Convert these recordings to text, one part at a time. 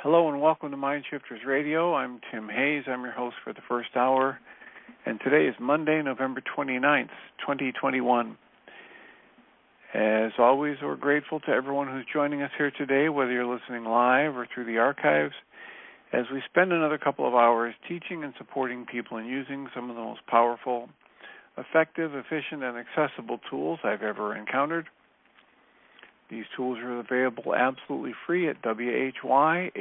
Hello and welcome to Mind Shifters Radio. I'm Tim Hayes. I'm your host for the first hour. And today is Monday, November 29th, 2021. As always, we're grateful to everyone who's joining us here today, whether you're listening live or through the archives, as we spend another couple of hours teaching and supporting people in using some of the most powerful, effective, efficient, and accessible tools I've ever encountered. These tools are available absolutely free at whyagain.org.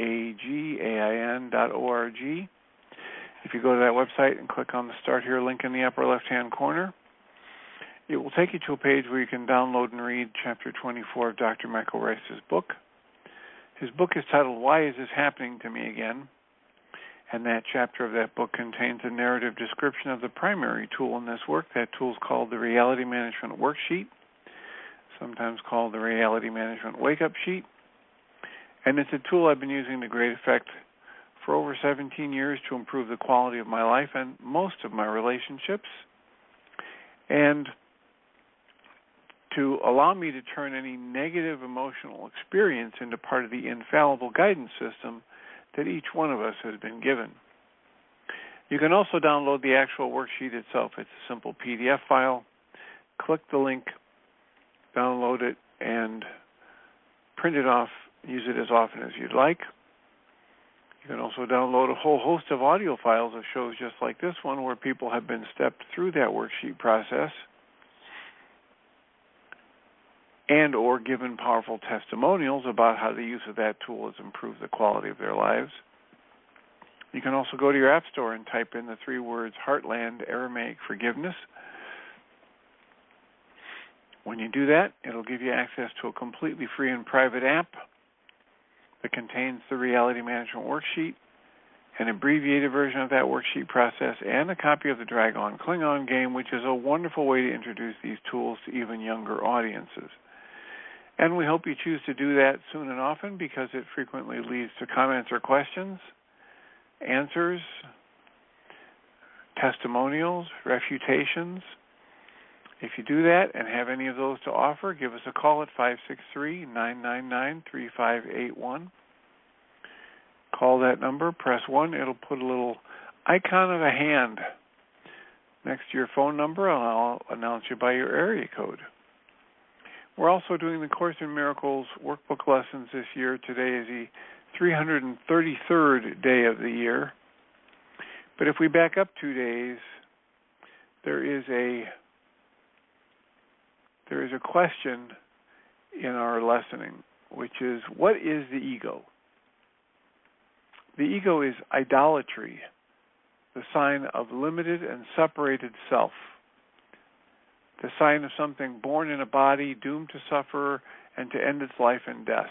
If you go to that website and click on the Start Here link in the upper left-hand corner, it will take you to a page where you can download and read Chapter 24 of Dr. Michael Rice's book. His book is titled, Why Is This Happening to Me Again? And that chapter of that book contains a narrative description of the primary tool in this work. That tool is called the Reality Management Worksheet, sometimes called the Reality Management Wake-Up Sheet. And it's a tool I've been using to great effect for over 17 years to improve the quality of my life and most of my relationships, and to allow me to turn any negative emotional experience into part of the infallible guidance system that each one of us has been given. You can also download the actual worksheet itself. It's a simple PDF file. Click the link, download it, and print it off. Use it as often as you'd like. You can also download a whole host of audio files of shows just like this one where people have been stepped through that worksheet process and or given powerful testimonials about how the use of that tool has improved the quality of their lives. You can also go to your App Store and type in the three words Heartland Aramaic Forgiveness. When you do that, it'll give you access to a completely free and private app that contains the Reality Management Worksheet, an abbreviated version of that worksheet process, and a copy of the Dragon Klingon game, which is a wonderful way to introduce these tools to even younger audiences. And we hope you choose to do that soon and often because it frequently leads to comments or questions, answers, testimonials, refutations. If you do that and have any of those to offer, give us a call at 563-999-3581. Call that number, press 1. It'll put a little icon of a hand next to your phone number, and I'll announce you by your area code. We're also doing the Course in Miracles workbook lessons this year. Today is the 333rd day of the year. But if we back up 2 days, there is a question in our lessoning, which is, what is the ego? The ego is idolatry, the sign of limited and separated self, the sign of something born in a body, doomed to suffer and to end its life in death.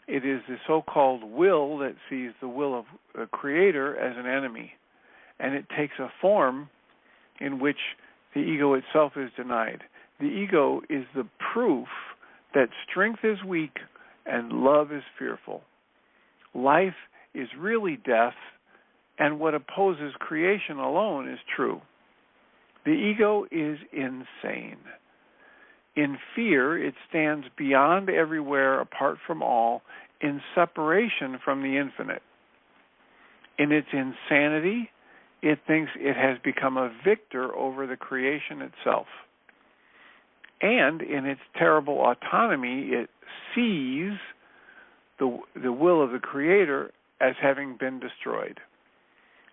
It is the so-called will that sees the will of the Creator as an enemy, and it takes a form in which the ego itself is denied. The ego is the proof that strength is weak and love is fearful. Life is really death, and what opposes creation alone is true. The ego is insane. In fear, it stands beyond everywhere, apart from all, in separation from the infinite. In its insanity, it thinks it has become a victor over the creation itself. And in its terrible autonomy, it sees the will of the Creator as having been destroyed.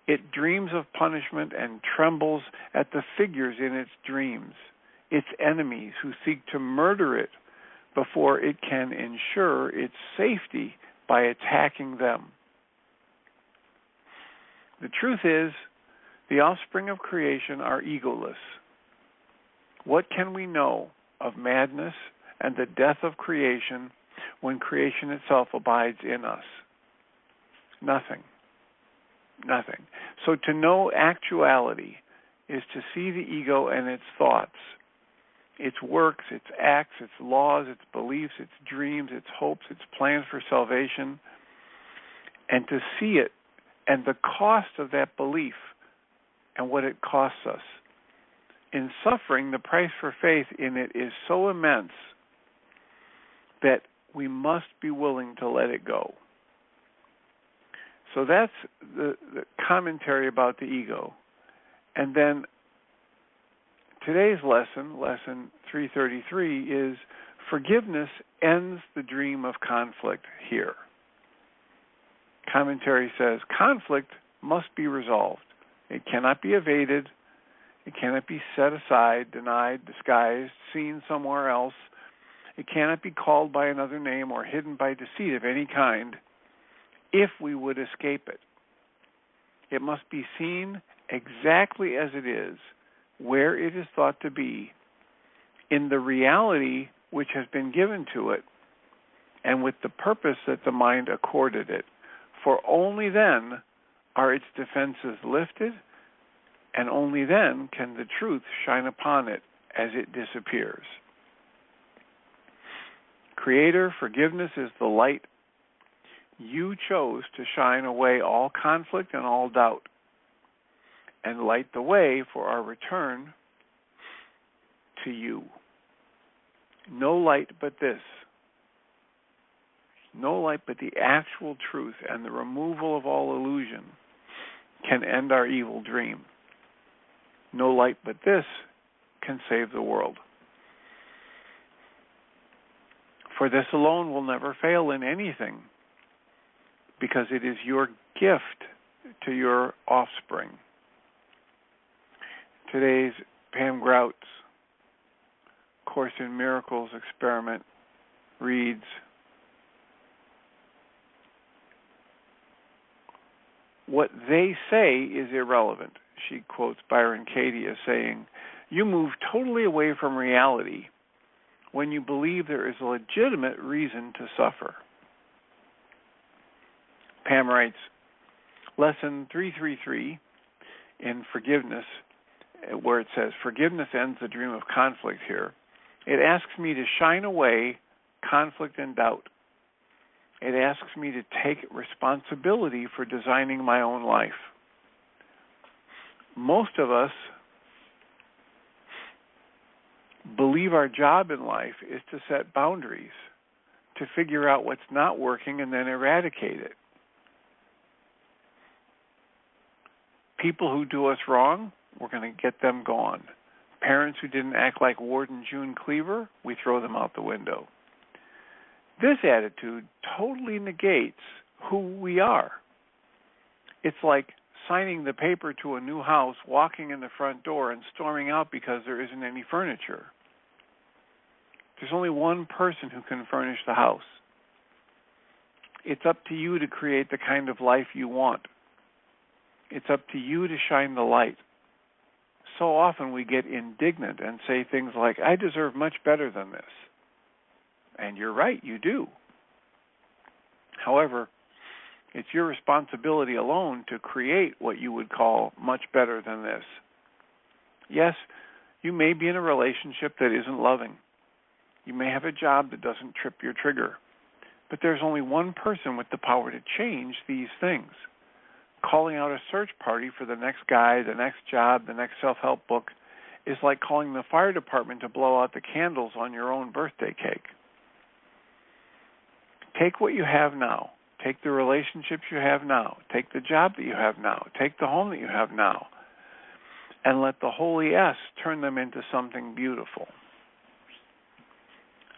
It dreams of punishment and trembles at the figures in its dreams, its enemies who seek to murder it before it can ensure its safety by attacking them. The truth is, the offspring of creation are egoless. What can we know of madness and the death of creation when creation itself abides in us? Nothing. Nothing. So to know actuality is to see the ego and its thoughts, its works, its acts, its laws, its beliefs, its dreams, its hopes, its plans for salvation, and to see it and the cost of that belief and what it costs us. In suffering, the price for faith in it is so immense that we must be willing to let it go. So that's the commentary about the ego. And then today's lesson, lesson 333, is forgiveness ends the dream of conflict here. Commentary says conflict must be resolved. It cannot be evaded. It cannot be set aside, denied, disguised, seen somewhere else. It cannot be called by another name or hidden by deceit of any kind if we would escape it. It must be seen exactly as it is, where it is thought to be, in the reality which has been given to it, and with the purpose that the mind accorded it. For only then are its defenses lifted, and only then can the truth shine upon it as it disappears. Creator, forgiveness is the light. You chose to shine away all conflict and all doubt, and light the way for our return to you. No light but this. No light but the actual truth and the removal of all illusion can end our evil dream. No light but this can save the world. For this alone will never fail in anything, because it is your gift to your offspring. Today's Pam Grout's Course in Miracles experiment reads, what they say is irrelevant. She quotes Byron Katie as saying, you move totally away from reality when you believe there is a legitimate reason to suffer. Pam writes, lesson 333 in forgiveness, where it says, forgiveness ends the dream of conflict here. It asks me to shine away conflict and doubt. It asks me to take responsibility for designing my own life. Most of us believe our job in life is to set boundaries, to figure out what's not working and then eradicate it. People who do us wrong, we're going to get them gone. Parents who didn't act like Ward and June Cleaver, we throw them out the window. This attitude totally negates who we are. It's like signing the paper to a new house, walking in the front door, and storming out because there isn't any furniture. There's only one person who can furnish the house. It's up to you to create the kind of life you want. It's up to you to shine the light. So often we get indignant and say things like, I deserve much better than this. And you're right, you do. However, it's your responsibility alone to create what you would call much better than this. Yes, you may be in a relationship that isn't loving. You may have a job that doesn't trip your trigger. But there's only one person with the power to change these things. Calling out a search party for the next guy, the next job, the next self-help book is like calling the fire department to blow out the candles on your own birthday cake. Take what you have now. Take the relationships you have now. Take the job that you have now. Take the home that you have now. And let the Holy S turn them into something beautiful.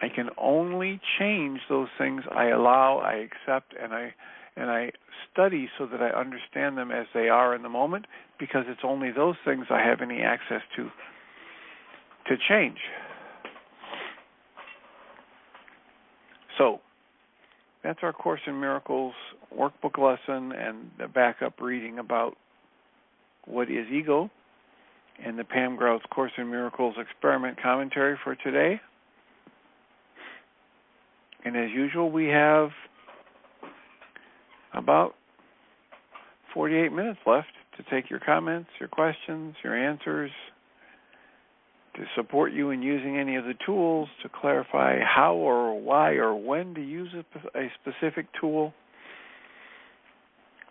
I can only change those things I allow, I accept, and I study so that I understand them as they are in the moment, because it's only those things I have any access to change. So, that's our Course in Miracles workbook lesson and the backup reading about what is ego and the Pam Grout's Course in Miracles experiment commentary for today. And as usual, we have about 48 minutes left to take your comments, your questions, your answers, to support you in using any of the tools, to clarify how or why or when to use a specific tool.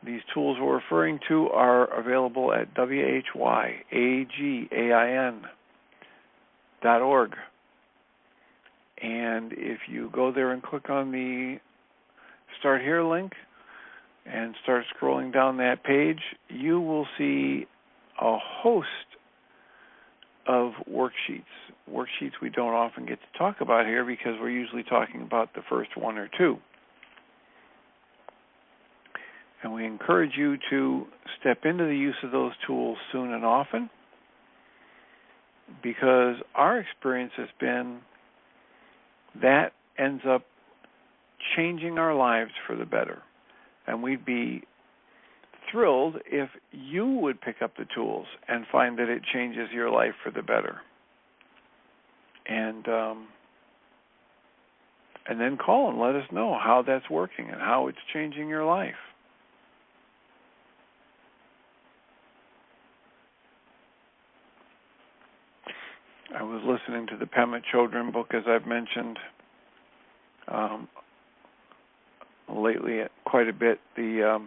These tools we're referring to are available at whyagain.org. And if you go there and click on the Start Here link, and start scrolling down that page, you will see a host of worksheets. Worksheets we don't often get to talk about here because we're usually talking about the first one or two. And we encourage you to step into the use of those tools soon and often, because our experience has been that ends up changing our lives for the better. And we'd be thrilled if you would pick up the tools and find that it changes your life for the better. And then call and let us know how that's working and how it's changing your life. I was listening to the Pam Grout book, as I've mentioned lately quite a bit. The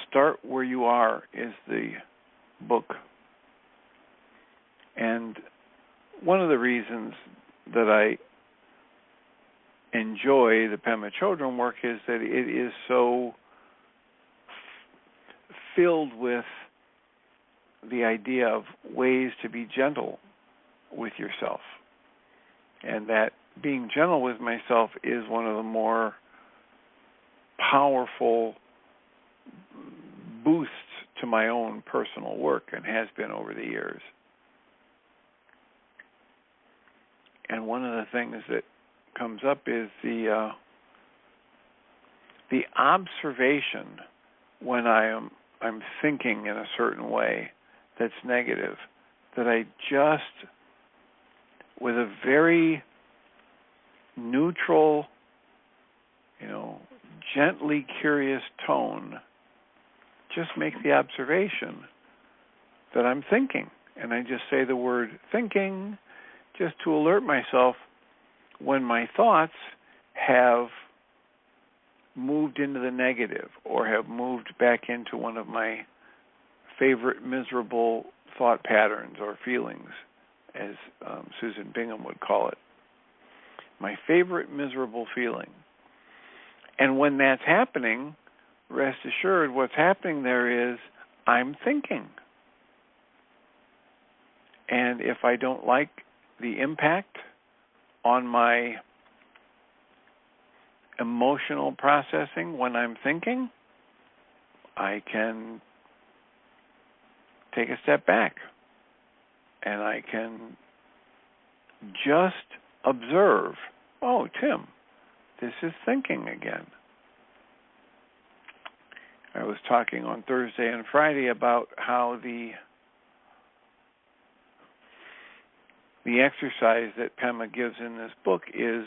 Start Where You Are is the book. And one of the reasons that I enjoy the Pam Grout work is that it is so filled with the idea of ways to be gentle with yourself. And that being gentle with myself is one of the more powerful boosts to my own personal work, and has been over the years. And one of the things that comes up is the observation when I'm thinking in a certain way that's negative, that I just, with a very neutral, gently curious tone, just make the observation that I'm thinking. And I just say the word thinking just to alert myself when my thoughts have moved into the negative or have moved back into one of my favorite miserable thought patterns or feelings, as Susan Bingham would call it. My favorite miserable feeling. And when that's happening, rest assured what's happening there is I'm thinking. And if I don't like the impact on my emotional processing when I'm thinking, I can take a step back and I can just observe, oh, Tim, this is thinking again. I was talking on Thursday and Friday about how the exercise that Pema gives in this book is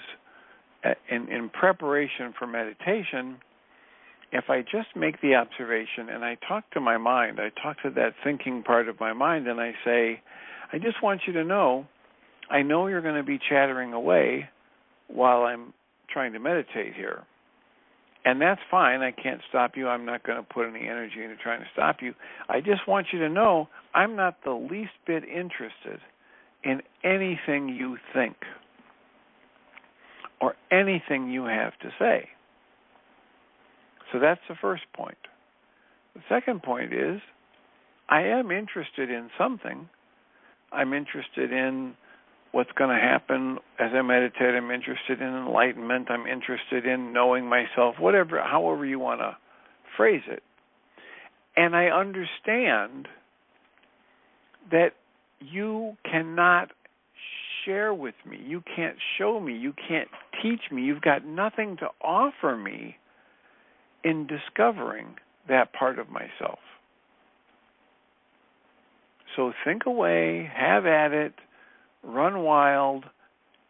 in preparation for meditation. If I just make the observation and I talk to my mind, I talk to that thinking part of my mind, and I say, I just want you to know, I know you're going to be chattering away while I'm trying to meditate here. And that's fine. I can't stop you. I'm not going to put any energy into trying to stop you. I just want you to know I'm not the least bit interested in anything you think or anything you have to say. So that's the first point. The second point is I am interested in something. I'm interested in what's going to happen as I meditate. I'm interested in enlightenment. I'm interested in knowing myself, whatever, however you want to phrase it. And I understand that you cannot share with me. You can't show me. You can't teach me. You've got nothing to offer me in discovering that part of myself. So think away, have at it, run wild.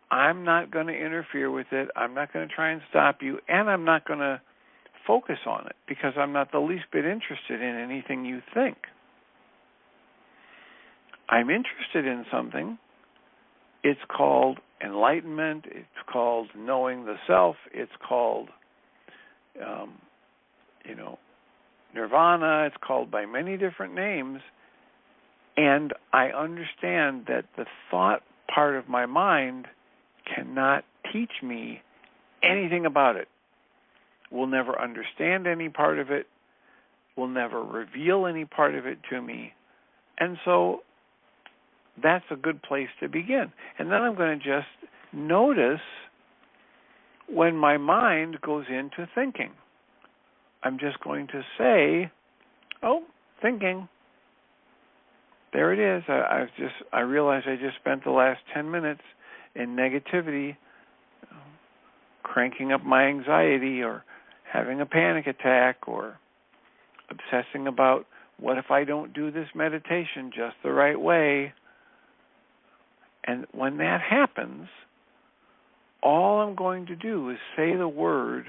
I'm not going to interfere with it. I'm not going to try and stop you, and I'm not going to focus on it because I'm not the least bit interested in anything you think. I'm interested in something. It's called enlightenment. It's called knowing the self. It's called, nirvana. It's called by many different names. And I understand that the thought part of my mind cannot teach me anything about it. will never understand any part of it, will never reveal any part of it to me. And so that's a good place to begin. And then I'm going to just notice when my mind goes into thinking. I'm just going to say, oh, thinking. There it is. I realize I just spent the last 10 minutes in negativity, cranking up my anxiety or having a panic attack or obsessing about what if I don't do this meditation just the right way. And when that happens, all I'm going to do is say the word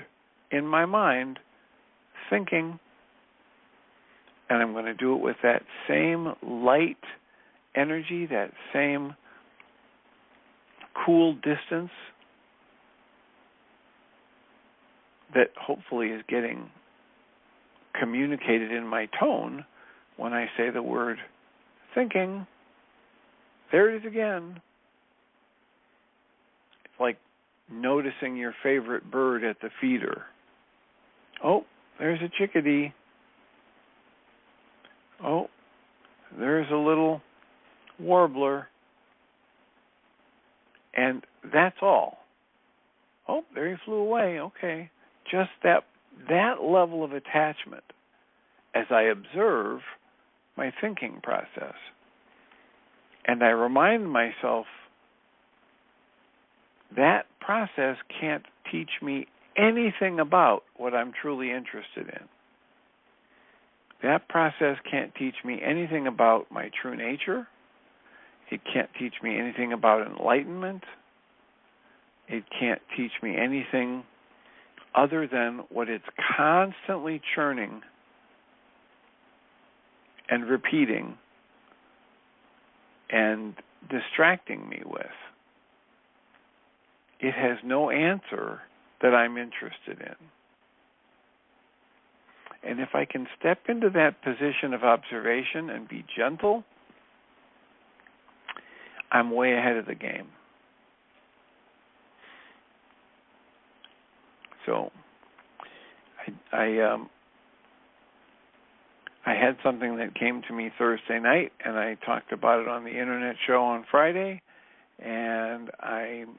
in my mind, thinking, and I'm going to do it with that same light energy, that same cool distance that hopefully is getting communicated in my tone when I say the word thinking. There it is again. It's like noticing your favorite bird at the feeder. Oh, there's a chickadee. Oh, there's a little warbler. And that's all. Oh, there he flew away. Okay. Just that level of attachment as I observe my thinking process. And I remind myself that process can't teach me anything about what I'm truly interested in. That process can't teach me anything about my true nature. It can't teach me anything about enlightenment. It can't teach me anything other than what it's constantly churning and repeating and distracting me with. It has no answer that I'm interested in. And if I can step into that position of observation and be gentle, I'm way ahead of the game. So I had something that came to me Thursday night, and I talked about it on the internet show on Friday, and I'm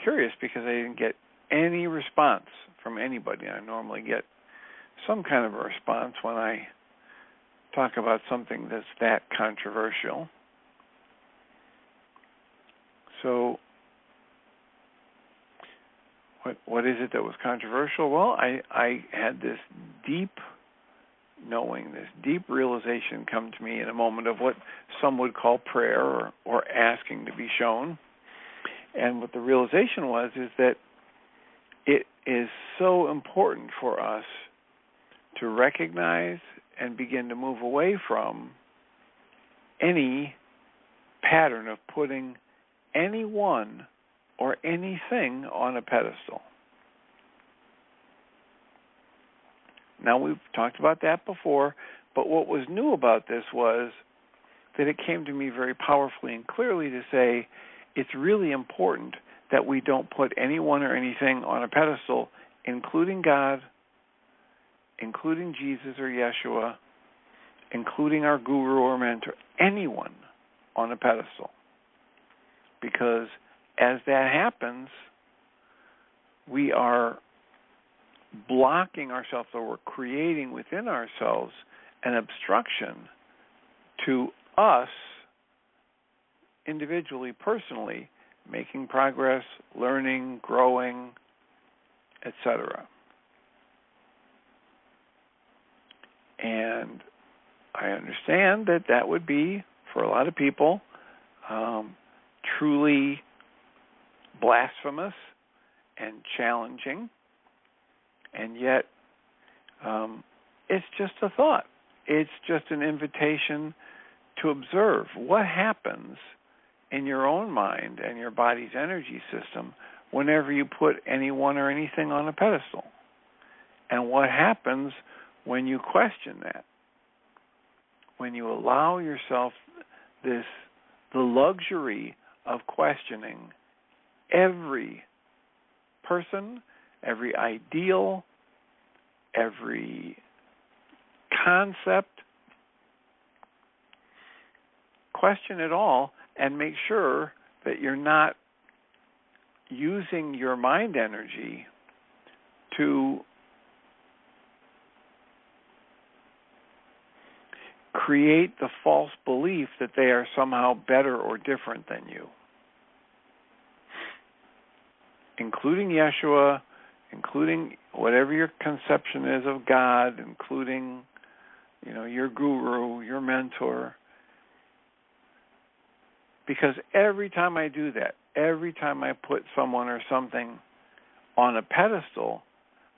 curious because I didn't get any response from anybody. I normally get some kind of a response when I talk about something that's that controversial. So what is it that was controversial? Well, I had this deep knowing, this deep realization come to me in a moment of what some would call prayer or asking to be shown. And what the realization was is that it is so important for us to recognize and begin to move away from any pattern of putting anyone or anything on a pedestal. Now, we've talked about that before, but what was new about this was that it came to me very powerfully and clearly to say it's really important that we don't put anyone or anything on a pedestal, including God, including Jesus or Yeshua, including our guru or mentor, anyone on a pedestal. Because as that happens, we are blocking ourselves, or we're creating within ourselves an obstruction to us individually, personally, making progress, learning, growing, etc. And I understand that that would be, for a lot of people, truly blasphemous and challenging, and yet it's just a thought. It's just an invitation to observe what happens in your own mind and your body's energy system whenever you put anyone or anything on a pedestal, and what happens when you question that, when you allow yourself the luxury of questioning every person, every ideal, every concept. Question it all and make sure that you're not using your mind energy to create the false belief that they are somehow better or different than you, including Yeshua, including whatever your conception is of God, including, your guru, your mentor. Because every time I do that, every time I put someone or something on a pedestal,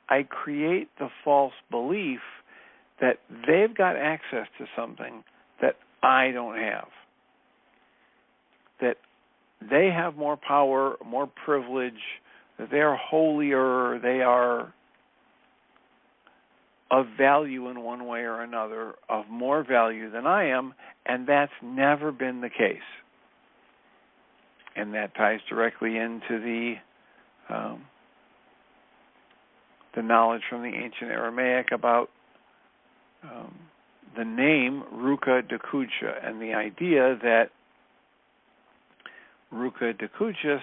I create the false belief that they've got access to something that I don't have, that they have more power, more privilege, that they are holier, they are of value in one way or another, of more value than I am, and that's never been the case. And that ties directly into the knowledge from the ancient Aramaic about the name Ruka Dakucha, and the idea that Ruka Dakucha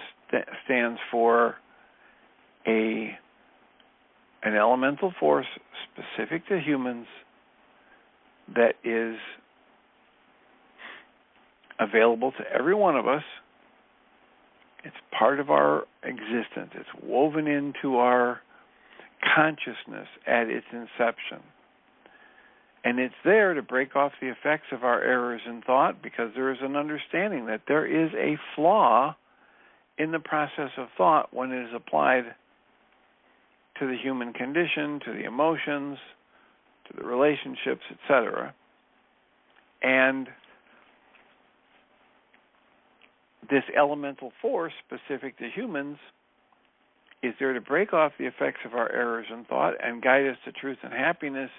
stands for an elemental force specific to humans that is available to every one of us. It's part of our existence. It's woven into our consciousness at its inception. And it's there to break off the effects of our errors in thought, because there is an understanding that there is a flaw in the process of thought when it is applied to the human condition, to the emotions, to the relationships, etc. And this elemental force specific to humans is there to break off the effects of our errors in thought and guide us to truth and happiness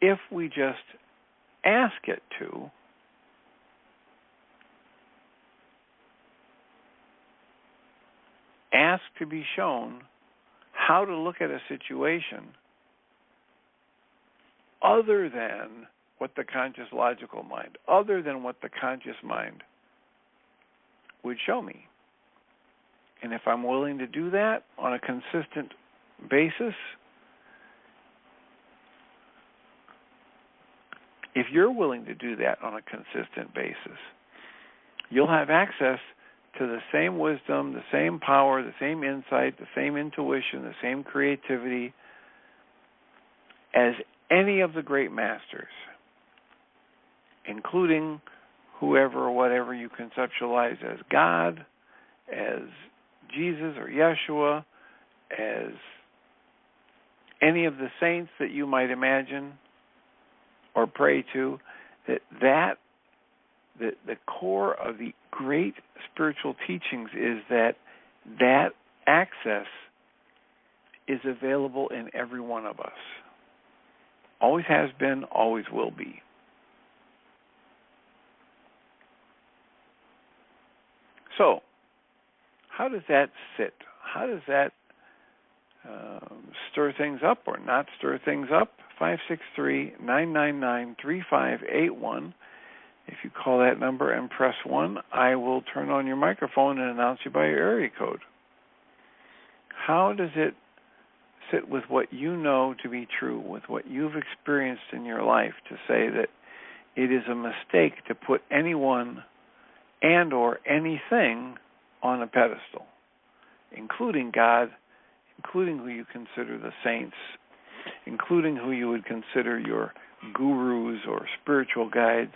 if we just ask it to. Ask to be shown how to look at a situation other than what the conscious logical mind, other than what the conscious mind would show me. And if I'm willing to do that on a consistent basis, if you're willing to do that on a consistent basis, you'll have access to the same wisdom, the same power, the same insight, the same intuition, the same creativity as any of the great masters, including whoever or whatever you conceptualize as God, as Jesus or Yeshua, as any of the saints that you might imagine or pray to, that the core of the great spiritual teachings is that access is available in every one of us. Always has been, always will be. So, how does that sit? How does that stir things up or not stir things up? 563-999-3581. If you call that number and press 1, I will turn on your microphone and announce you by your area code. How does it sit with what you know to be true, with what you've experienced in your life, to say that it is a mistake to put anyone and or anything on a pedestal, including God, including who you consider the saints, including who you would consider your gurus or spiritual guides?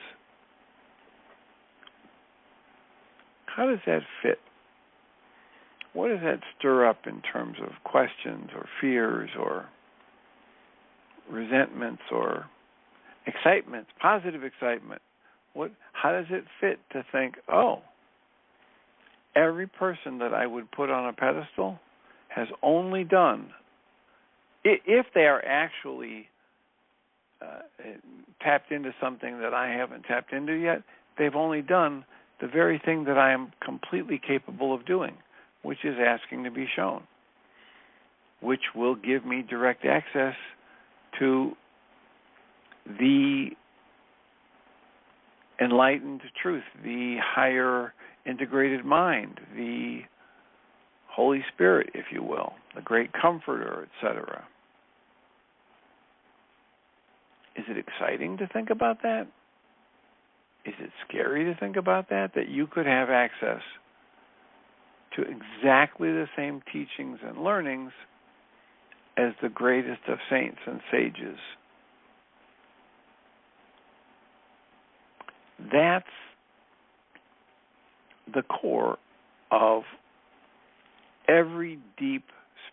How does that fit? What does that stir up in terms of questions or fears or resentments or excitements, positive excitement? How does it fit to think, oh, every person that I would put on a pedestal has only done, if they are actually tapped into something that I haven't tapped into yet, they've only done the very thing that I am completely capable of doing, which is asking to be shown, which will give me direct access to the enlightened truth, the higher integrated mind, the Holy Spirit, if you will, the great comforter, etc. Is it exciting to think about that? Is it scary to think about that? That you could have access to exactly the same teachings and learnings as the greatest of saints and sages. That's the core of every deep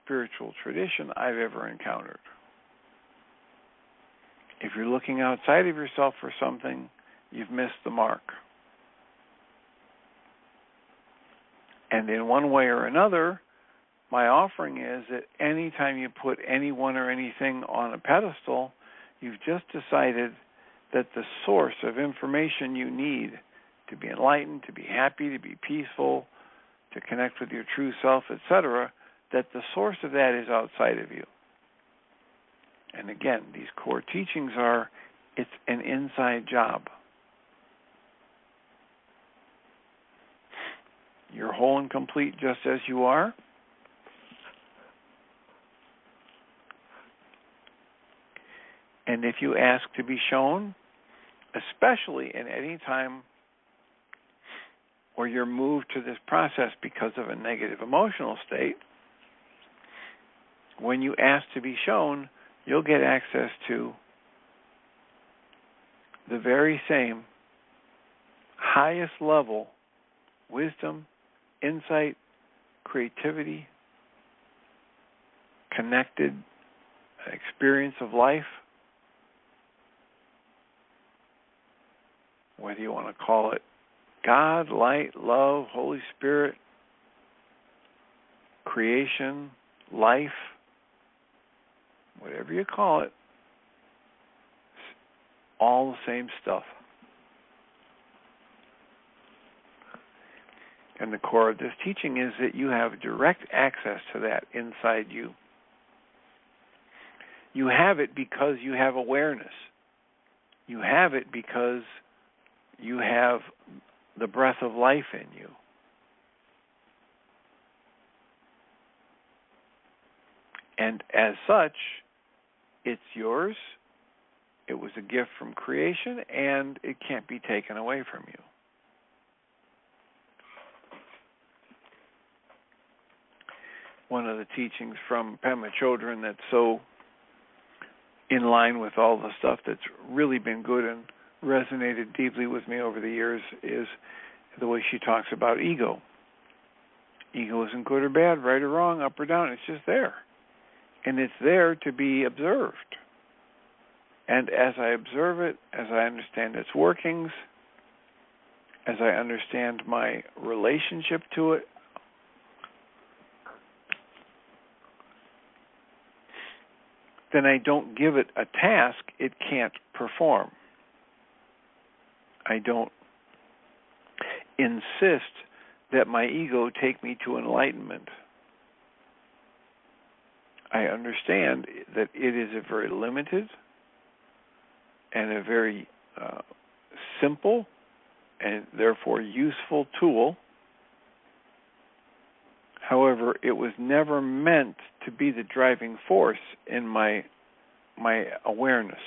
spiritual tradition I've ever encountered. If you're looking outside of yourself for something, you've missed the mark. And in one way or another, my offering is that anytime you put anyone or anything on a pedestal, you've just decided that the source of information you need to be enlightened, to be happy, to be peaceful, to connect with your true self, etc., that the source of that is outside of you. And again, these core teachings are, it's an inside job. You're whole and complete just as you are. And if you ask to be shown, especially in any time where you're moved to this process because of a negative emotional state, when you ask to be shown, you'll get access to the very same highest level wisdom, insight, creativity, connected experience of life. Whether you want to call it God, light, love, Holy Spirit, creation, life, whatever you call it, all the same stuff. And the core of this teaching is that you have direct access to that inside you. You have it because you have awareness. You have it because you have the breath of life in you. And as such, it's yours. It was a gift from creation, and it can't be taken away from you. One of the teachings from Pam Grout that's so in line with all the stuff that's really been good and resonated deeply with me over the years is the way she talks about ego. Ego isn't good or bad, right or wrong, up or down. It's just there. And it's there to be observed. And as I observe it, as I understand its workings, as I understand my relationship to it, then I don't give it a task it can't perform. I don't insist that my ego take me to enlightenment. I understand that it is a very limited and a very simple and therefore useful tool. However, it was never meant to be the driving force in my awareness.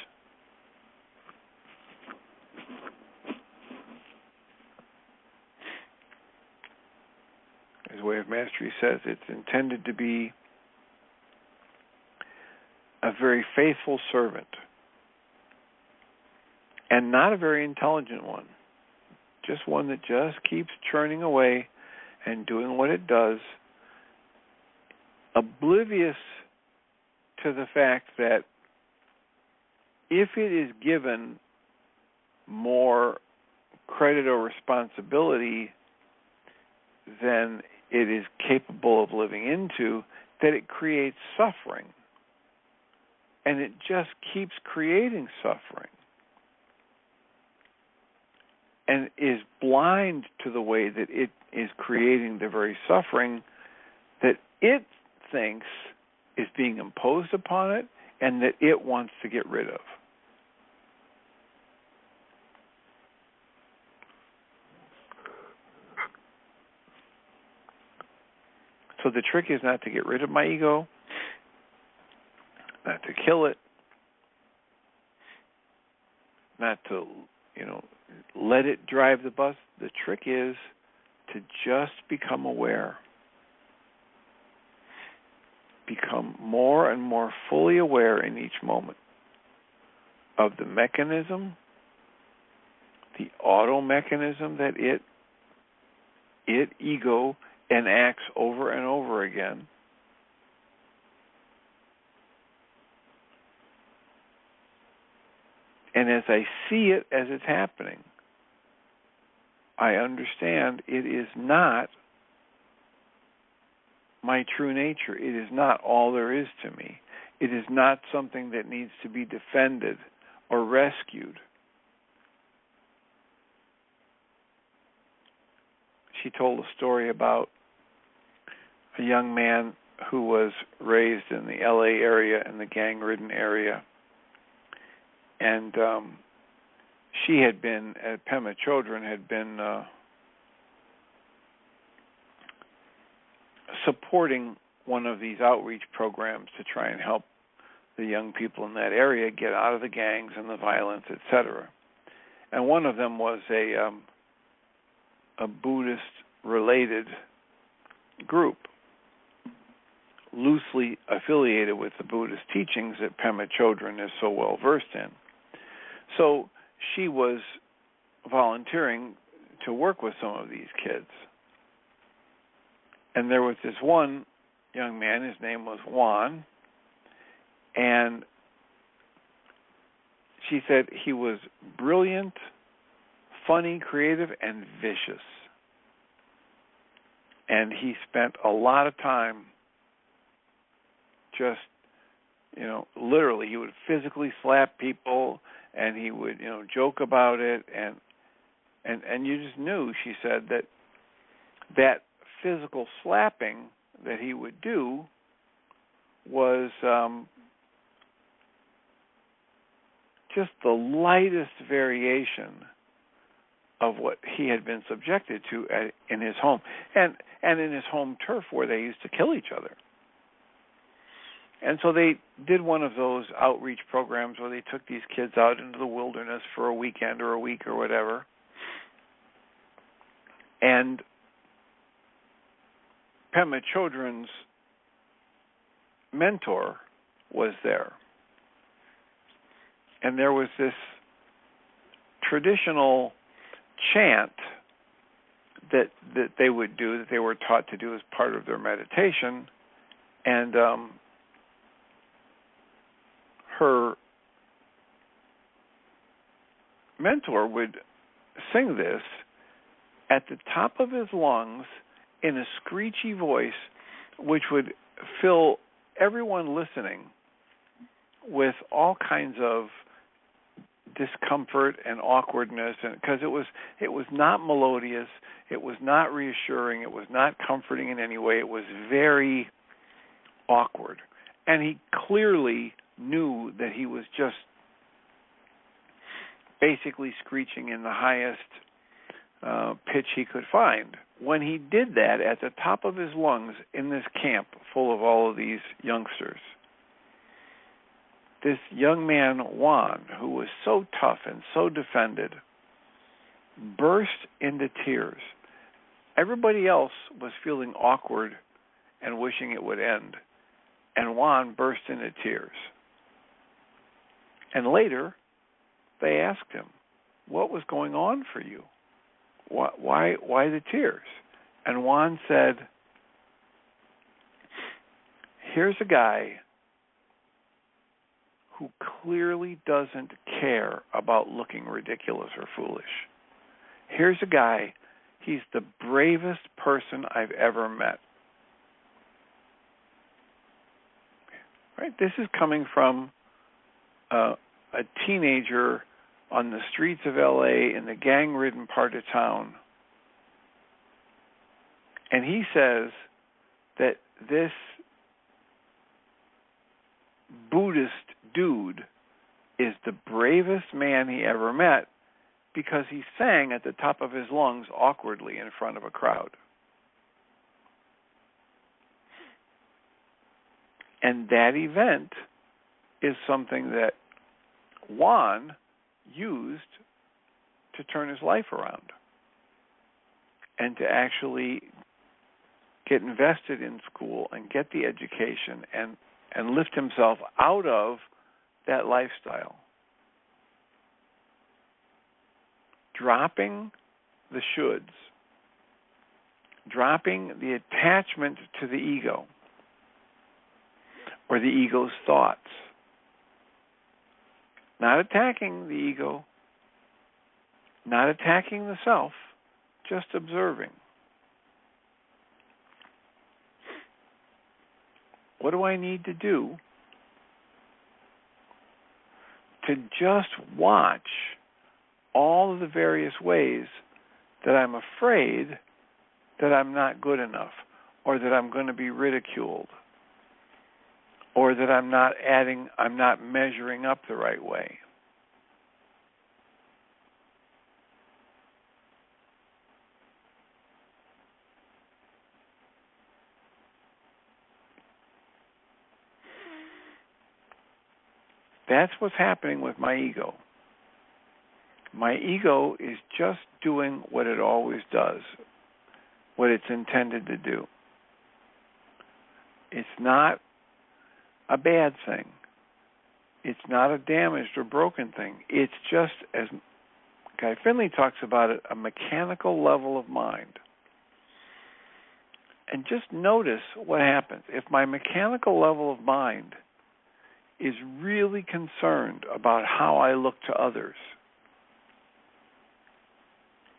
As Way of Mastery says, it's intended to be a very faithful servant and not a very intelligent one, just one that just keeps churning away and doing what it does, oblivious to the fact that if it is given more credit or responsibility than it is capable of living into, that it creates suffering. And it just keeps creating suffering. And is blind to the way that it is creating the very suffering that it thinks is being imposed upon it and that it wants to get rid of. So the trick is not to get rid of my ego, not to kill it, not to, let it drive the bus. The trick is to just become aware. Become more and more fully aware in each moment of the mechanism, the auto mechanism that ego, enacts over and over again. And as I see it as it's happening, I understand it is not my true nature. It is not all there is to me. It is not something that needs to be defended or rescued. She told a story about a young man who was raised in the LA area, in the gang-ridden area. And she had been, at Pema Children, had been supporting one of these outreach programs to try and help the young people in that area get out of the gangs and the violence, etc. And one of them was a Buddhist-related group, loosely affiliated with the Buddhist teachings that Pema Children is so well versed in. So she was volunteering to work with some of these kids. And there was this one young man, his name was Juan, and she said he was brilliant, funny, creative, and vicious. And he spent a lot of time just, literally, he would physically slap people, and he would, joke about it, and you just knew, she said, that physical slapping that he would do was just the lightest variation of what he had been subjected to in his home, and in his home turf where they used to kill each other. And so they did one of those outreach programs where they took these kids out into the wilderness for a weekend or a week or whatever. And Pema Children's mentor was there. And there was this traditional chant that they would do, that they were taught to do as part of their meditation. And her mentor would sing this at the top of his lungs in a screechy voice, which would fill everyone listening with all kinds of discomfort and awkwardness, and because it was not melodious, it was not reassuring, it was not comforting in any way. It was very awkward, and he clearly knew that he was just basically screeching in the highest pitch he could find. When he did that at the top of his lungs in this camp full of all of these youngsters, this young man, Juan, who was so tough and so defended, burst into tears. Everybody else was feeling awkward and wishing it would end, and Juan burst into tears. And later, they asked him, what was going on for you? Why the tears? And Juan said, here's a guy who clearly doesn't care about looking ridiculous or foolish. Here's a guy, he's the bravest person I've ever met. Right? This is coming from a teenager on the streets of LA in the gang-ridden part of town. And he says that this Buddhist dude is the bravest man he ever met because he sang at the top of his lungs awkwardly in front of a crowd. And that event is something that Juan used to turn his life around and to actually get invested in school and get the education and lift himself out of that lifestyle. Dropping the shoulds, dropping the attachment to the ego or the ego's thoughts. Not attacking the ego, not attacking the self, just observing. What do I need to do to just watch all of the various ways that I'm afraid that I'm not good enough, or that I'm going to be ridiculed, or that I'm not measuring up the right way? That's what's happening with my ego. My ego is just doing what it always does, what it's intended to do. It's not a bad thing. It's not a damaged or broken thing. It's just, as Guy Finley talks about it, a mechanical level of mind. And just notice what happens. If my mechanical level of mind is really concerned about how I look to others,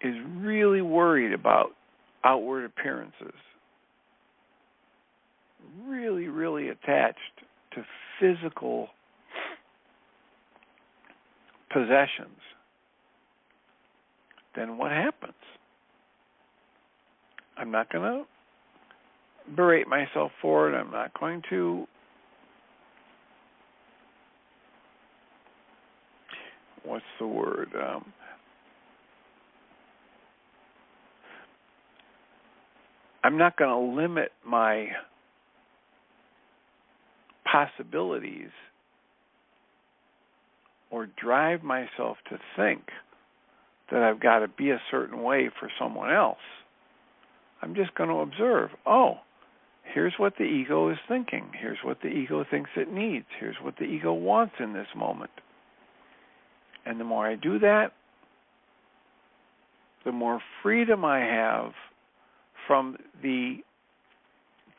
is really worried about outward appearances, really, really attached to physical possessions, then what happens? I'm not going to berate myself for it. I'm not going to what's the word? I'm not going to limit my possibilities or drive myself to think that I've got to be a certain way for someone else. I'm just going to observe, here's what the ego is thinking. Here's what the ego thinks it needs. Here's what the ego wants in this moment. And the more I do that, the more freedom I have from the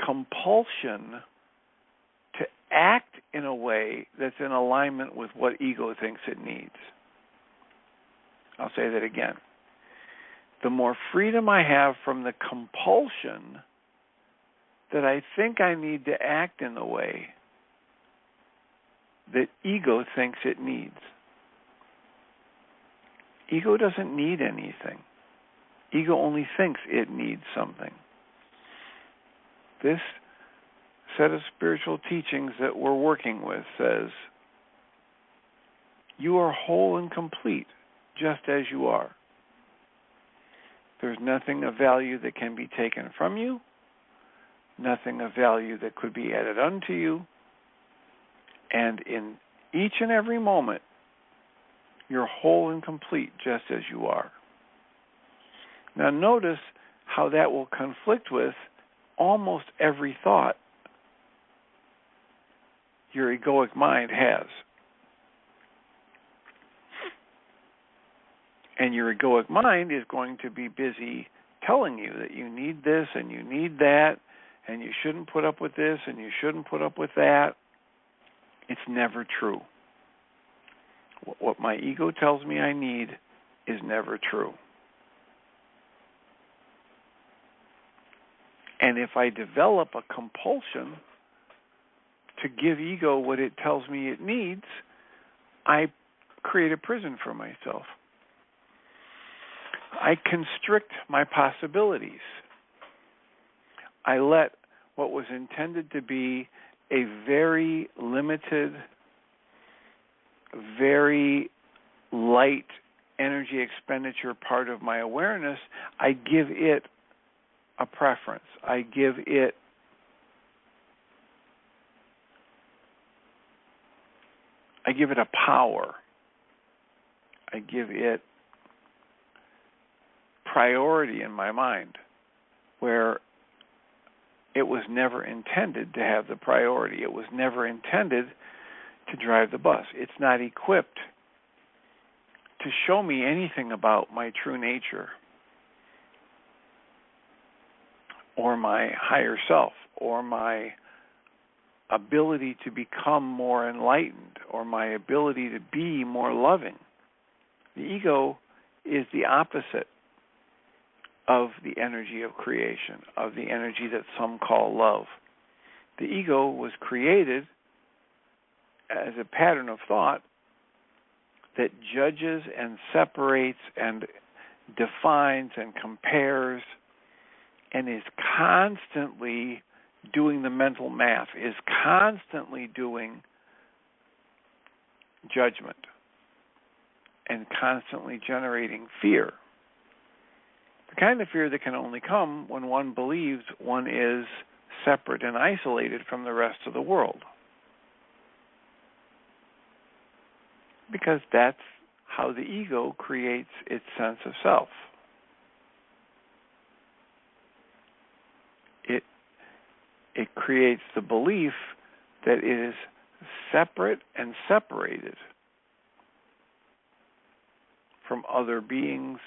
compulsion to act in a way that's in alignment with what ego thinks it needs. I'll say that again. The more freedom I have from the compulsion that I think I need to act in the way that ego thinks it needs. Ego doesn't need anything. Ego only thinks it needs something. This set of spiritual teachings that we're working with says, you are whole and complete just as you are. There's nothing of value that can be taken from you, nothing of value that could be added unto you, and in each and every moment, you're whole and complete just as you are. Now notice how that will conflict with almost every thought your egoic mind has. And your egoic mind is going to be busy telling you that you need this and you need that, and you shouldn't put up with this and you shouldn't put up with that. It's never true. What my ego tells me I need is never true. And if I develop a compulsion to give ego what it tells me it needs, I create a prison for myself. I constrict my possibilities. I let what was intended to be a very limited very light energy expenditure part of my awareness, I give it a preference. I give it a power. I give it priority in my mind, where it was never intended to have the priority. It was never intended to drive the bus. It's not equipped to show me anything about my true nature or my higher self or my ability to become more enlightened or my ability to be more loving. The ego is the opposite of the energy of creation, of the energy that some call love. The ego was created as a pattern of thought that judges and separates and defines and compares and is constantly doing the mental math, is constantly doing judgment and constantly generating fear. The kind of fear that can only come when one believes one is separate and isolated from the rest of the world. Because that's how the ego creates its sense of self. It creates the belief that it is separate and separated from other beings,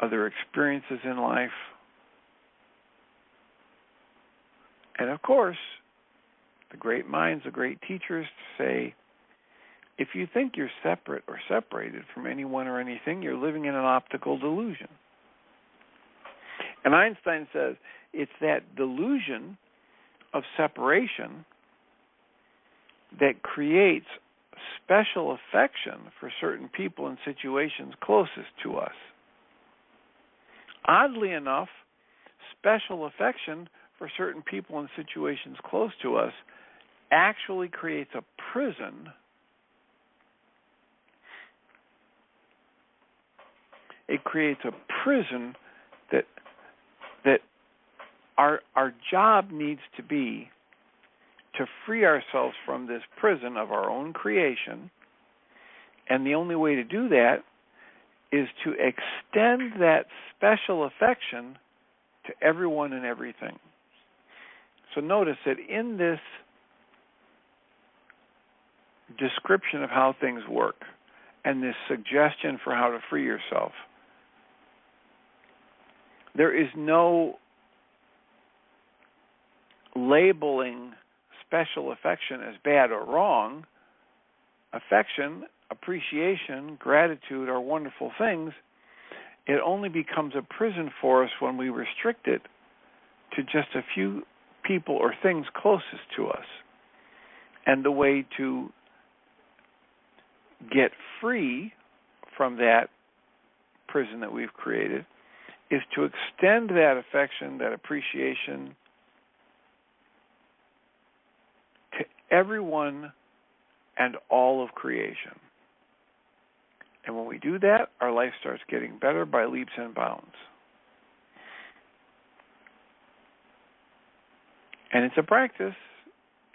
other experiences in life. And of course, the great minds, the great teachers say, if you think you're separate or separated from anyone or anything, you're living in an optical delusion. And Einstein says it's that delusion of separation that creates special affection for certain people and situations closest to us. Oddly enough, special affection for certain people and situations close to us actually creates a prison. It creates a prison that our job needs to be to free ourselves from this prison of our own creation. And the only way to do that is to extend that special affection to everyone and everything. So notice that in this description of how things work and this suggestion for how to free yourself, there is no labeling special affection as bad or wrong. Affection, appreciation, gratitude are wonderful things. It only becomes a prison for us when we restrict it to just a few people or things closest to us. And the way to get free from that prison that we've created is to extend that affection, that appreciation to everyone and all of creation. And when we do that, our life starts getting better by leaps and bounds. And it's a practice.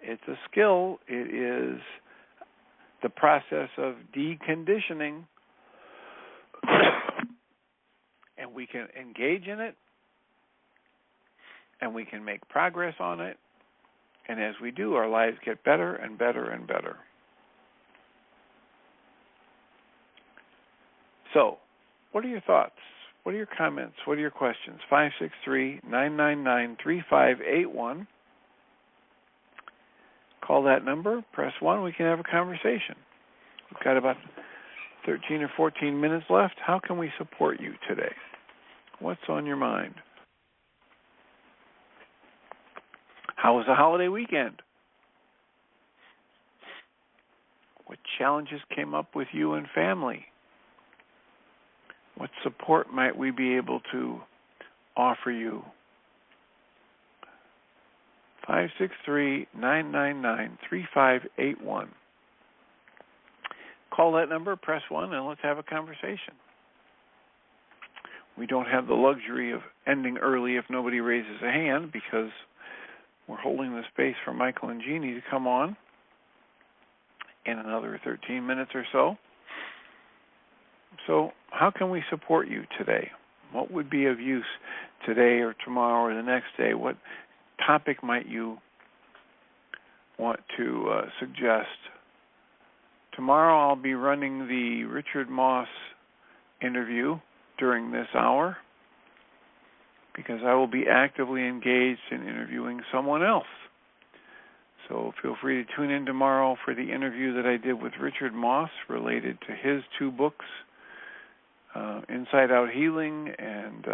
It's a skill. It is the process of deconditioning. And we can engage in it, and we can make progress on it, and as we do, our lives get better and better and better. So, what are your thoughts? What are your comments? What are your questions? 563-999-3581. Call that number, press 1, we can have a conversation. We've got about 13 or 14 minutes left. How can we support you today? What's on your mind? How was the holiday weekend? What challenges came up with you and family? What support might we be able to offer you? 563-999-3581. call that number, press 1, and let's have a conversation. We don't have the luxury of ending early if nobody raises a hand, because we're holding the space for Michael and Jeannie to come on in another 13 minutes or so. So how can we support you today? What would be of use today or tomorrow or the next day? What topic might you want to suggest? Tomorrow I'll be running the Richard Moss interview during this hour, because I will be actively engaged in interviewing someone else. So feel free to tune in tomorrow for the interview that I did with Richard Moss related to his 2 books, Inside Out Healing and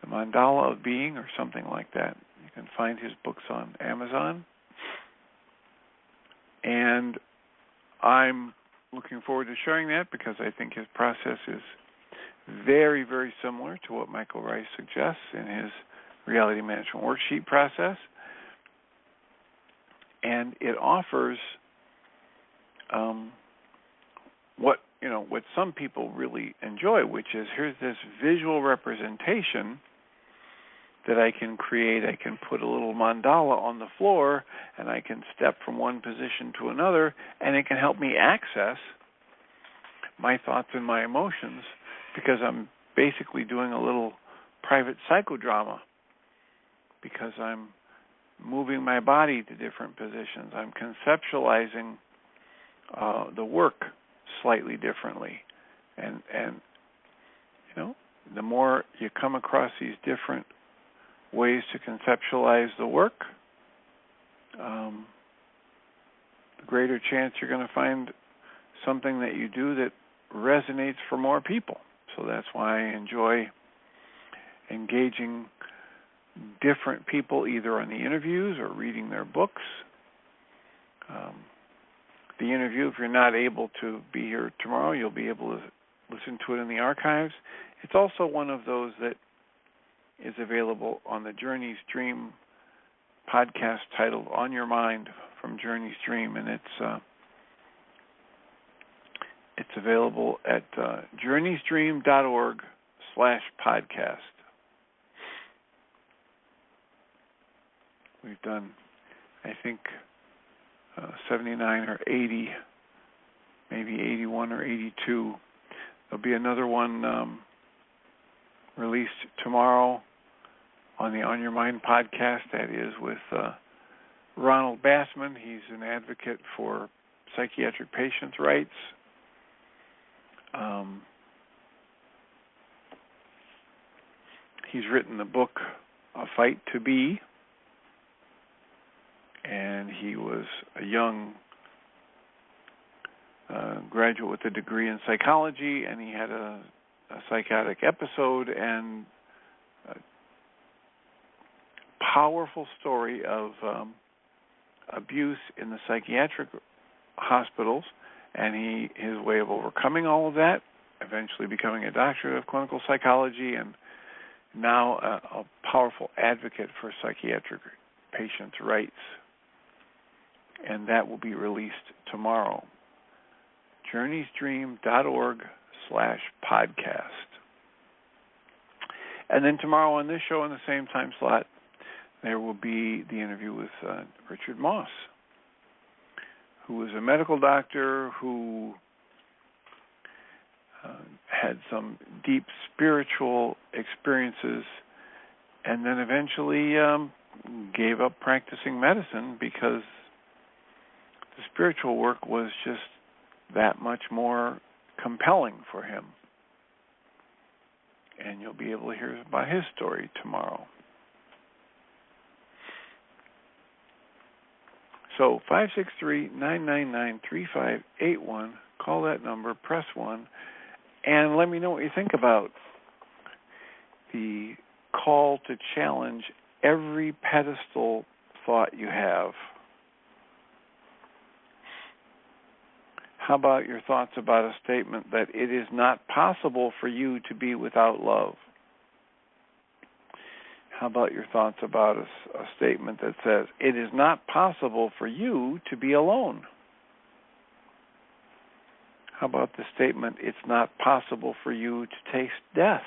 The Mandala of Being, or something like that. You can find his books on Amazon. And I'm looking forward to sharing that, because I think his process is very, very similar to what Michael Rice suggests in his reality management worksheet process. And it offers what some people really enjoy, which is, here's this visual representation that I can create. I can put a little mandala on the floor, and I can step from one position to another, and it can help me access my thoughts and my emotions, because I'm basically doing a little private psychodrama, because I'm moving my body to different positions. I'm conceptualizing the work slightly differently. And the more you come across these different ways to conceptualize the work, the greater chance you're going to find something that you do that resonates for more people. So that's why I enjoy engaging different people, either on the interviews or reading their books. The interview, if you're not able to be here tomorrow, you'll be able to listen to it in the archives. It's also one of those that is available on the Journey's Dream podcast titled On Your Mind from Journey's Dream, and it's available at journeysdream.org/podcast. We've done, I think, 79 or 80, maybe 81 or 82. There'll be another one released tomorrow on the On Your Mind podcast. That is with Ronald Bassman. He's an advocate for psychiatric patients' rights. He's written the book A Fight to Be, and he was a young graduate with a degree in psychology, and he had a psychotic episode, and a powerful story of abuse in the psychiatric hospitals, and his way of overcoming all of that, eventually becoming a doctor of clinical psychology, and now a powerful advocate for psychiatric patients' rights. And that will be released tomorrow. journeysdream.org/podcast. And then tomorrow on this show, in the same time slot, there will be the interview with Richard Moss, who was a medical doctor who had some deep spiritual experiences, and then eventually gave up practicing medicine because the spiritual work was just that much more compelling for him. And you'll be able to hear about his story tomorrow. So 563-999-3581. Call that number, press 1, and let me know what you think about the call to challenge every pedestal thought you have. How about your thoughts about a statement that it is not possible for you to be without love? How about your thoughts about a statement that says it is not possible for you to be alone? How about the statement, it's not possible for you to taste death?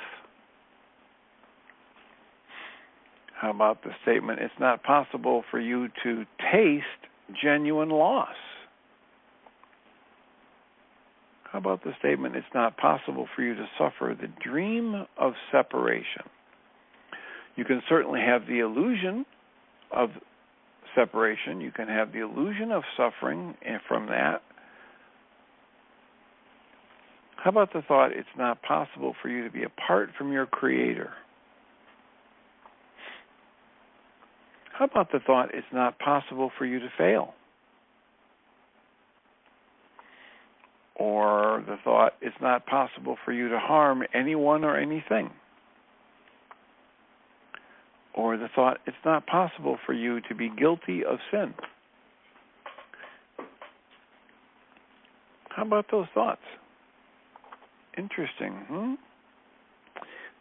How about the statement, it's not possible for you to taste genuine loss? How about the statement, it's not possible for you to suffer the dream of separation? You can certainly have the illusion of separation. You can have the illusion of suffering from that. How about the thought, it's not possible for you to be apart from your Creator? How about the thought, it's not possible for you to fail? Or the thought, it's not possible for you to harm anyone or anything? Or the thought, it's not possible for you to be guilty of sin? How about those thoughts? Interesting,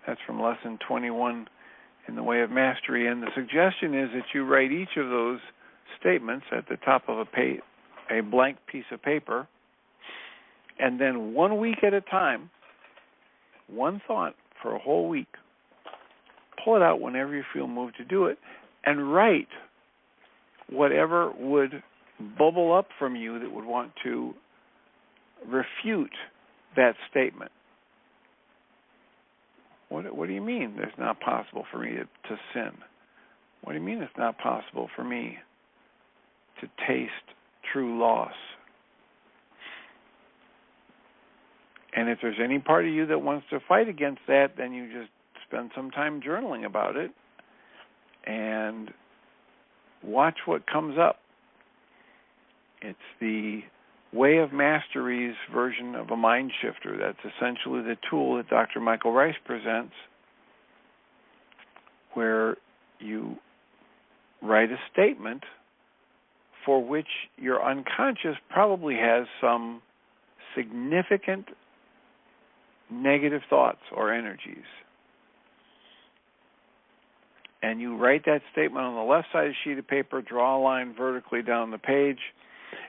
That's from Lesson 21 in the Way of Mastery. And the suggestion is that you write each of those statements at the top of a blank piece of paper, and then 1 week at a time, one thought for a whole week. Pull it out whenever you feel moved to do it, and write whatever would bubble up from you that would want to refute that statement. What do you mean it's not possible for me to sin? What do you mean it's not possible for me to taste true loss? And if there's any part of you that wants to fight against that, then you just spend some time journaling about it and watch what comes up. It's the Way of Mastery's version of a mind shifter. That's essentially the tool that Dr. Michael Rice presents, where you write a statement for which your unconscious probably has some significant negative thoughts or energies. And you write that statement on the left side of the sheet of paper, draw a line vertically down the page,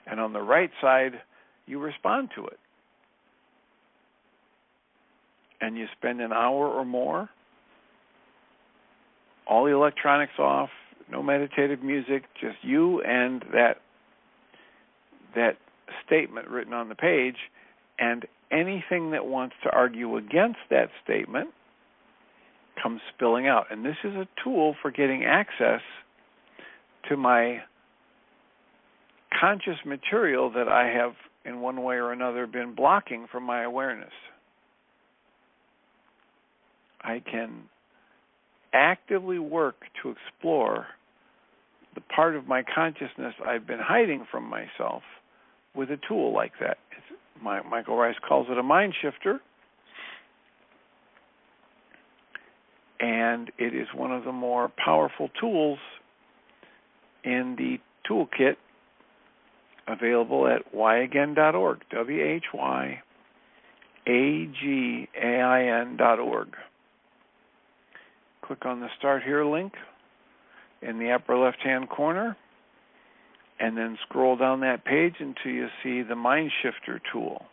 and on the right side, you respond to it. And you spend an hour or more, all the electronics off, no meditative music, just you and that statement written on the page, and anything that wants to argue against that statement comes spilling out. And this is a tool for getting access to my conscious material that I have, in one way or another, been blocking from my awareness. I can actively work to explore the part of my consciousness I've been hiding from myself with a tool like that. Michael Rice calls it a mind shifter, and it is one of the more powerful tools in the toolkit available at whyagain.org, whyagain.org. Click on the Start Here link in the upper left-hand corner, and then scroll down that page until you see the Mind Shifter tool.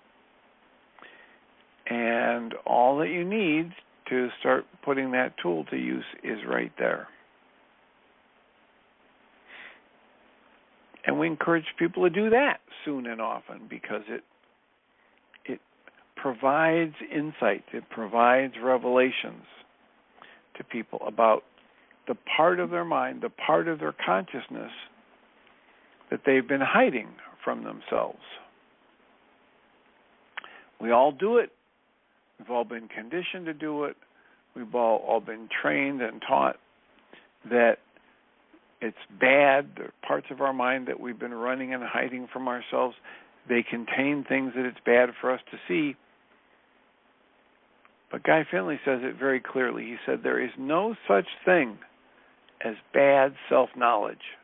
And all that you need to start putting that tool to use is right there. And we encourage people to do that soon and often, because it provides insight, it provides revelations to people about the part of their mind, the part of their consciousness that they've been hiding from themselves. We all do it. We've all been conditioned to do it. We've all been trained and taught that it's bad. There are parts of our mind that we've been running and hiding from ourselves. They contain things that it's bad for us to see. But Guy Finley says it very clearly. He said, there is no such thing as bad self-knowledge.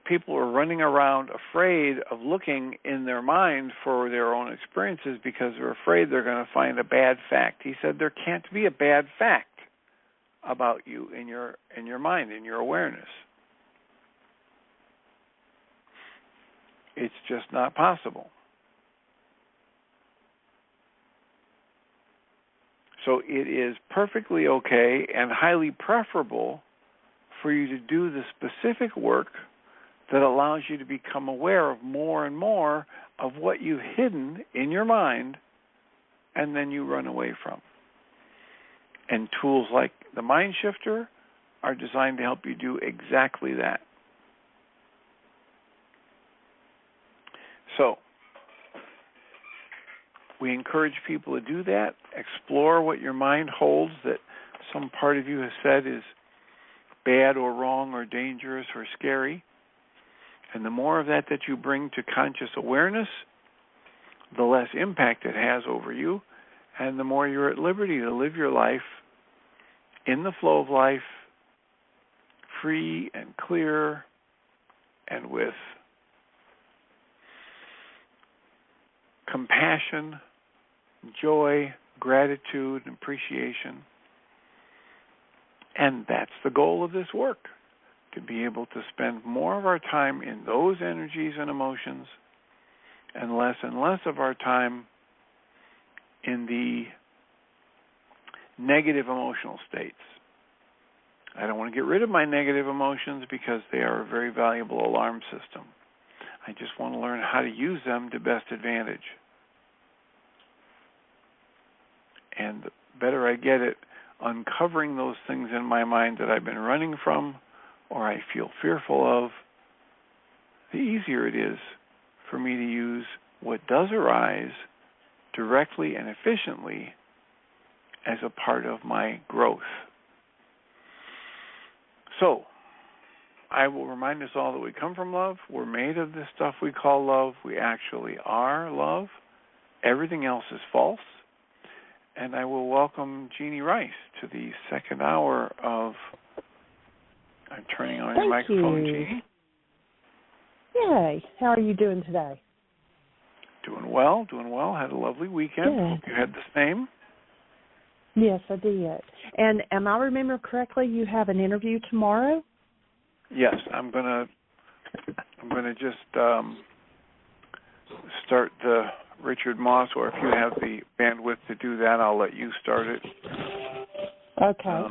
People are running around afraid of looking in their mind for their own experiences because they're afraid they're going to find a bad fact. He said there can't be a bad fact about you in your mind, in your awareness. It's just not possible. So it is perfectly okay and highly preferable for you to do the specific work that allows you to become aware of more and more of what you've hidden in your mind and then you run away from. And tools like the Mind Shifter are designed to help you do exactly that. So, we encourage people to do that, explore what your mind holds that some part of you has said is bad or wrong or dangerous or scary. And the more of that you bring to conscious awareness, the less impact it has over you, and the more you're at liberty to live your life in the flow of life, free and clear, and with compassion, joy, gratitude, and appreciation. And that's the goal of this work, to be able to spend more of our time in those energies and emotions and less of our time in the negative emotional states. I don't want to get rid of my negative emotions because they are a very valuable alarm system. I just want to learn how to use them to best advantage. And the better I get at uncovering those things in my mind that I've been running from or I feel fearful of, the easier it is for me to use what does arise directly and efficiently as a part of my growth. So, I will remind us all that we come from love. We're made of this stuff we call love. We actually are love. Everything else is false. And I will welcome Jeannie Rice to the second hour of... I'm turning on your microphone, Jeannie. Yay. How are you doing today? Doing well. Had a lovely weekend. Good. Hope you had the same. Yes, I did. And am I remembering correctly, you have an interview tomorrow? Yes, I'm gonna just start the Richard Moss, or if you have the bandwidth to do that, I'll let you start it. Okay.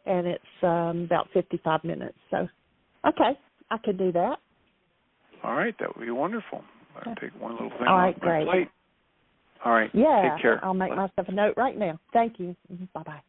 And it's about 55 minutes. So, okay, I could do that. All right, that would be wonderful. I'll take one little thing All off right, my great. plate. All right, yeah, take care. I'll make myself a note right now. Thank you. Bye-bye.